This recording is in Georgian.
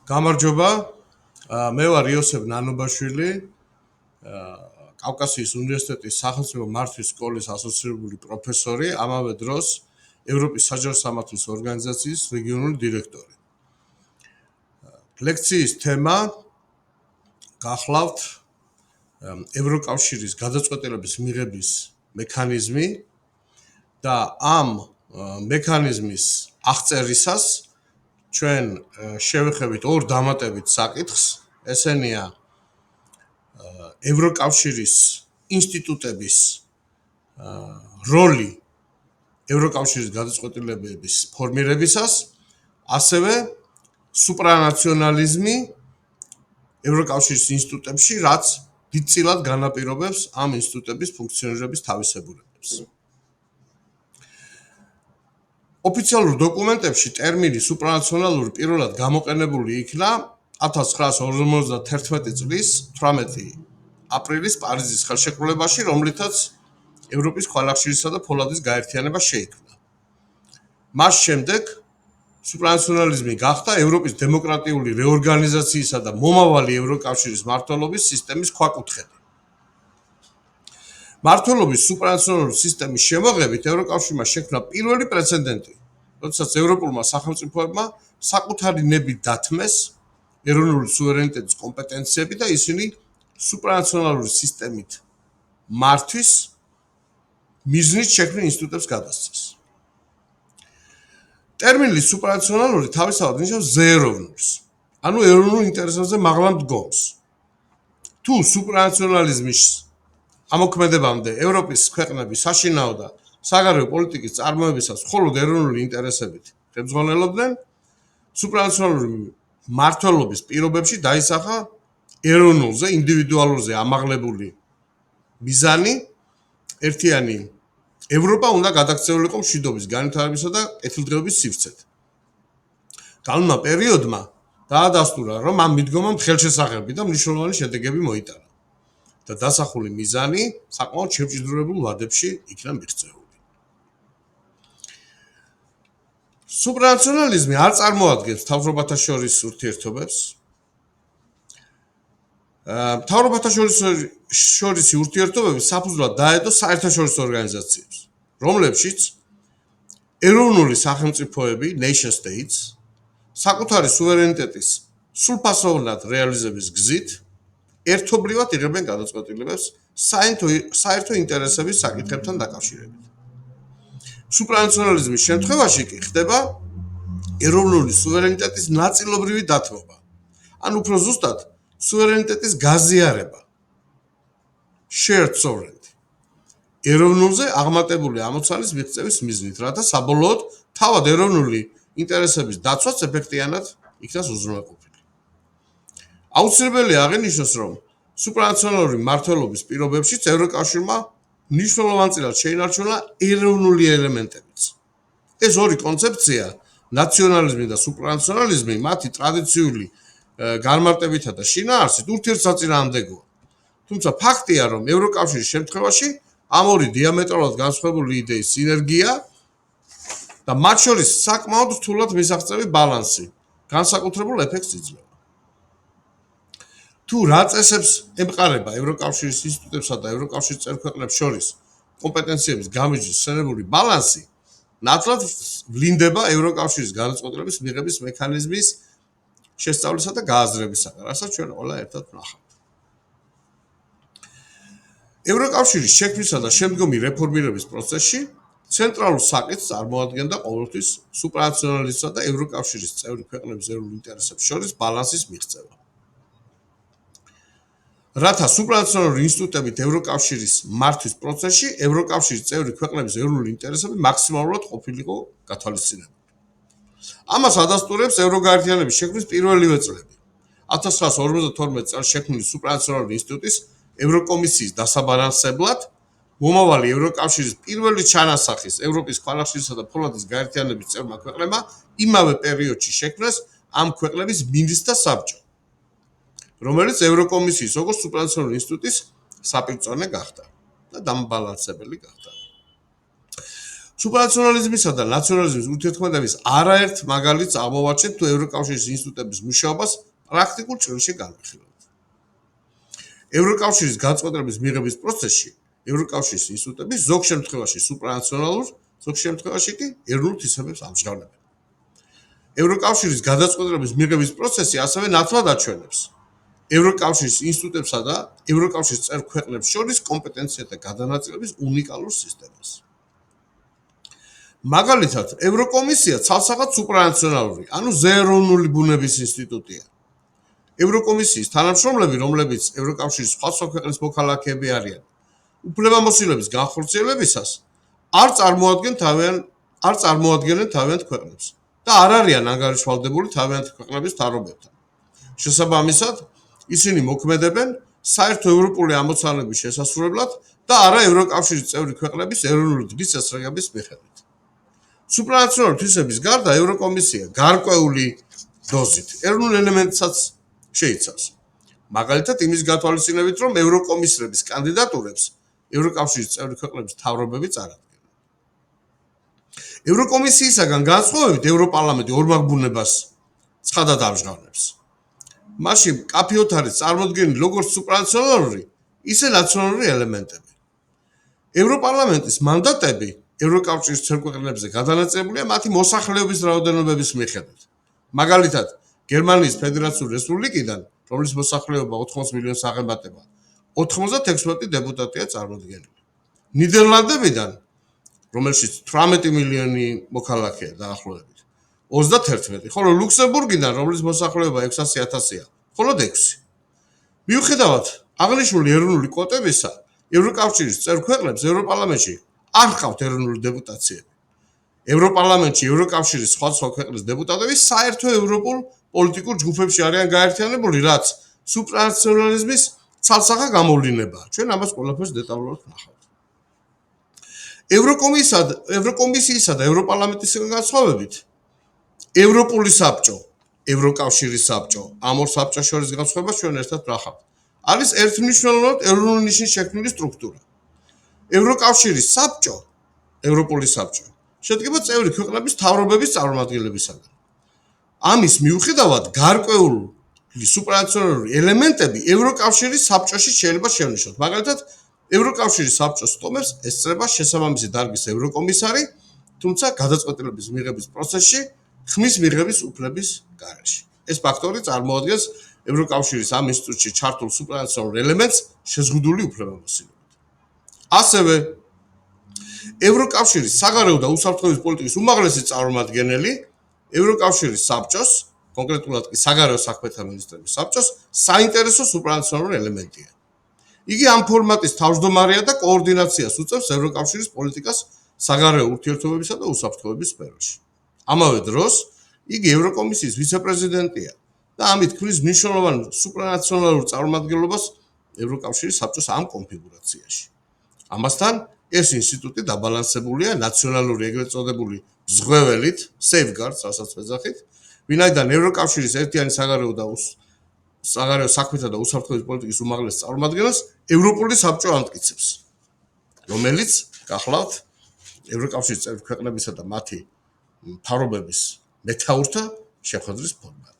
გამარჯობა. მე ვარ იოსებ ნანობაშვილი, კავკასიის უნივერსიტეტის სახელმწიფო მართვის სკოლის ასოცირებული პროფესორი, ამავე დროს ევროპის საჯარო სამართლის ორგანიზაციის რეგიონული დირექტორი. ლექციის თემა გახლავთ ევროკავშირის გადაწყვეტილების მიღების მექანიზმი და ამ მექანიზმის აღწერისას ჩვენ შევეხებით ორ დამატებით საკითხს, ესენია ევროკავშირის ინსტიტუტების როლი ევროკავშირის გადაწყვეტილებების ფორმირებისას, ასევე სუპრანაციონალიზმი ევროკავშირის ინსტიტუტებში, რაც დიდწილად განაპირობებს ამ ინსტიტუტების ფუნქციონირების თავისებურებებს. ოფიციალურ დოკუმენტებში ტერმინი სუპრანაციონალური პირველად გამოყენებული იქნა 1951 წლის 18 აპრილის პარიზის ხელშეკრულებაში, რომლითაც ევროპის ქვანახშირისა და ფოლადის გაერთიანება შეიქმნა. მას შემდეგ სუპრანაციონალიზმი გახდა ევროპის დემოკრატიული რეორგანიზაციისა და მომავალი ევროკავშირის მმართველობის სისტემის ქვაკუთხედი. მმართველობის სუპრანაციონალური სისტემის შემოღებით ევროკავშირმა შექმნა პირველი პრეცედენტი, როდესაც ევროპულმა სახელმწიფოებმა საკუთარი ნებით დათმეს ეროვნული სუვერენიტეტის კომპეტენციები და ისინი სუპრანაციონალური სისტემით მართვის მიზნით შექმნილ ინსტიტუტებს გადასცეს. ტერმინი სუპრანაციონალური თავისთავად ნიშნავს ზეეროვნულს, ანუ ეროვნულ ინტერესებზე მაღლა მდგომს. თუ სუპრანაციონალიზმის ამოქმედებამდე ევროპის ქვეყნები საშინაო და საგარეო პოლიტიკის წარმოებისას მხოლოდ ეროვნული ინტერესებით ხებძღვანელობდნენ, სუპრანაციონალური მმართველობის პირობებში დაისახა ეროვნულზე, ინდივიდუალურზე ამაღლებული მიზანი, ერთიანი ევროპა უნდა გადაქცეულიყო მშვიდობის, განვითარებისა და კეთილდღეობის სივრცეთ. განვლილმა პერიოდმა დაადასტურა, რომ ამ მიდგომამ ხელშესახები და მნიშვნელოვანი შედეგები მოიტანა და დასახული მიზანი საკმაოდ შემჭიდროებულ ვადებში იქნა მიღწეული. სუპრანაციონალიზმი არ წარმოადგენს მთავრობათა შორის ურთიერთობებს. მთავრობათა შორისი ურთიერთობები საფუძვლად დაედო საერთაშორისო ორგანიზაციებს, რომლებშიც ეროვნული სახელმწიფოები, nation states, საკუთარი სუვერენიტეტის სრულფასოვნად რეალიზების გზით ერთობლივად იღებენ გადაწყვეტილებებს საერთო ინტერესების საკითხებთან დაკავშირებით. სუპრანაციონალიზმის შემთხვევაში კი ხდება ეროვნული სუვერენიტეტის ნაწილობრივი დათმობა, ან უფრო ზუსტად სუვერენიტეტის გაზიარება, shared sovereignty, ეროვნულზე აღმატებული ამოცანის მიღწევის მიზნით, რათა საბოლოოდ თავად ეროვნული ინტერესების დაცვაც ეფექტიანად იქნას უზრუნველყოფილი. აუცილებელია აღინიშნოს, რომ სუპრანაციონალური მმართველობის პირობებშიც ევროკავშირმა მნიშვნელოვანწილად შეინარჩუნა ეროვნული ელემენტებიც. ეს ორი კონცეფცია, ნაციონალიზმი და სუპრანაციონალიზმი, მათი ტრადიციული განმარტებითა და შინაარსით ურთიერთსაწინააღმდეგოა. თუმცა ფაქტია, რომ ევროკავშირის შემთხვევაში ამ ორი დიამეტრალურად განსხვავებული იდეის სინერგია და მათ შორის საკმაოდ რთულად მისაღწევი ბალანსი განსაკუთრებულ ეფექტს იძლევა. თუ რა წესებს ემყარება ევროკავშირის ინსტიტუტებსა და ევროკავშირის წევრ ქვეყნებს შორის კომპეტენციების გამიჯვის ხსენებული ბალანსი, ნათლად ვლინდება ევროკავშირის გადაწყვეტილების მიღების მექანიზმის შესწავლისა და გააზრებისაგან, რასაც ჩვენ ყველა ერთად ვნახავთ. ევროკავშირის შექმნისა და შემდგომი რეფორმირების პროცესში ცენტრალურ საკითხს წარმოადგენდა ყოველთვის სუპრანაციონალიზმსა და ევროკავშირის წევრი ქვეყნების ეროვნულ ინტერესებს შორის ბალანსის მიღწევა. რათა სუპრანაციონალური ინსტიტუტებით ევროკავშირის მართვის პროცესში ევროკავშირის წევრი ქვეყნების ეროვნული ინტერესები მაქსიმალურად ყოფილიყო გათვალისწინებული. ამას ადასტურებს ევროგაერთიანების შექმნის პირველივე წლები. 1952 წელს შექმნილი სუპრანაციონალური ინსტიტუტის ევროკომისიის დასაბალანსებლად მომავალი ევროკავშირის პირველი ჩანასახის ევროპის ქვანახშირისა და ფოლადის გაერთიანების წევრმა ქვეყნებმა იმავე პერიოდში შექმნეს ამ ქვეყნების მინისტრთა საბჭო, რომელიც ევროკომისიის როგორც სუპრანაციონალური ინსტიტუტის საპირწონე გახდა და დამბალანსებელი გახდა. სუპრანაციონალიზმისა და ნაციონალიზმის ურთიერთქმედების არაერთ მაგალითს აღმოვაჩენთ თუ ევროკავშირის ინსტიტუტების მუშაობას პრაქტიკულ ჭრილში განვიხილოთ. ევროკავშირის გაწყვეტილების მიღების პროცესში ევროკავშირის ინსტიტუტები ზოგ შემთხვევაში სუპრანაციონალურ, ზოგ შემთხვევაში კი ეროვნულ თვისებებს ამჟღავნებენ. ევროკავშირის გადაწყვეტილების მიღების პროცესი ასევე ნათლად აჩვენებს ევროკავშირის ინსტიტუტებსა და ევროკავშირის წევრ ქვეყნებს შორის კომპეტენციათა გადანაწილების უნიკალურ სისტემას. მაგალითად, ევროკომისია ცალსახად სუპრანაციონალური, ანუ ზეეროვნული ბუნების ინსტიტუტია. ევროკომისიის თანამშრომლები, რომლებიც ევროკავშირის სხვა ქვეყნის მოქალაქეები არიან, უფლებამოსილების განხორციელებისას არ წარმოადგენენ თავიანთ ქვეყნებს და არ არიან ანგარიშვალდებული თავიანთი ქვეყნების მთავრობებთან. შესაბამისად, ისინი მოქმედებენ საერთო ევროპული ამოცანების შესასრულებლად და არა ევროკავშირის წევრი ქვეყნების ეროვნული დღის წესრიგების მიხედვით. სუპრანაციონალური თვისების გარდა ევროკომისია გარკვეული დოზით ეროვნულ ელემენტსაც შეიცავს. მაგალითად, იმის გათვალისწინებით, რომ ევროკომისრების კანდიდატურებს ევროკავშირის წევრი ქვეყნების მთავრობები წარადგენენ. ევროკომისიისაგან განსხვავებით, ევროპარლამენტი ორმაგ ბუნებას ცხადად ამჟღავნებს. მასში მკაფიოდ არის წარმოდგენილი როგორც სუპრანაციონალური, ისე ნაციონალური ელემენტები. ევროპარლამენტის მანდატები ევროკავშირის წევრ ქვეყნებზე გადანაწილებულია მათი მოსახლეობის რაოდენობის მიხედვით. მაგალითად, გერმანიის ფედერაციული რესპუბლიკიდან, რომლის მოსახლეობა 80 მილიონს აღემატება, 96 დეპუტატია წარმოდგენილი. ნიდერლანდებიდან, რომელშიც 18 მილიონი მოქალაქეა დაახლოებით, 31, ხოლო ლუქსემბურგიდან, რომლის მოსახლეობა 600,000-ია, მხოლოდ 6. მიუხედავად აღნიშნული ეროვნული კვოტებისა, ევროკავშირის წევრ ქვეყნებს ევროპარლამენტში არ ჰყავთ ეროვნული დეპუტაციები. ევროპარლამენტში ევროკავშირის სხვა ქვეყნის დეპუტატები საერთო ევროპულ პოლიტიკურ ჯგუფებში არიან გაერთიანებული, რაც სუპრანაციონალიზმის ცალსახა გამოვლინებაა. ჩვენ ამას ყველაფერს დეტალურად ვნახავთ. ევროკომისიისა და ევროპარლამენტისგან განსხვავებით, ევროპული საბჭო, ევროკავშირის საბჭო, ამ ორ საბჭოს შორის განსხვავებას ჩვენ ერთად ვნახავთ. არის ერთმნიშვნელოვნად ეროვნული ნიშნის შექმნილი სტრუქტურა. ევროკავშირის საბჭო, ევროპული საბჭო, შედგება წევრი ქვეყნების მთავრობების წარმომადგენლებისაგან. ამის მიუხედავად, გარკვეული სუპრანაციონალური ელემენტები ევროკავშირის საბჭოში შეიძლება შევნიშნოთ. მაგალითად, ევროკავშირის საბჭოს სტომებს ესწრება შესაბამისი დარგის ევროკომისარი, თუმცა გადაწყვეტილების მიღების პროცესში ხმის მიღების უფლების გარეშე. ეს ფაქტორი წარმოადგენს ევროკავშირის ამ ინსტიტუტში ჩართულ სუპრანაციონალურ ელემენტს შეზღუდული უფლებამოსილებით. ასევე ევროკავშირის საგარეო და უსაფრთხოების პოლიტიკის უმაღლესი წარმომადგენელი ევროკავშირის საბჭოს, კონკრეტულად კი საგარეო საქმეთა მინისტრების საბჭოს, საინტერესო სუპრანაციონალური ელემენტია. იგი ამ ფორმატის თავმჯდომარეა და კოორდინაციას უწევს ევროკავშირის პოლიტიკას საგარეო ურთიერთობებისა და უსაფრთხოების სფეროში. ამავე დროს, იგი ევროკომისიის ვიცე-პრეზიდენტია და ამით ქმნის მნიშვნელოვან სუპრანაციონალურ წარმომადგენლობას ევროკავშირის საბჭოს ამ კონფიგურაციაში. ამასთან, ეს ინსტიტუტი დაბალანსებულია ნაციონალური ეგრეთ წოდებული მზღვეველით, safeguards, რასაც ვეძახით, ვინაიდან ევროკავშირის ერთიანი საგარეო საქმეთა და უსაფრთხოების პოლიტიკის უმაღლეს წარმომადგენელს ევროპული საბჭო ამტკიცებს, რომელიც გახლავთ ევროკავშირის წევრ ქვეყნებისა და მათი მთავრობების მეთაურთა შეხვედრის ფორმატი.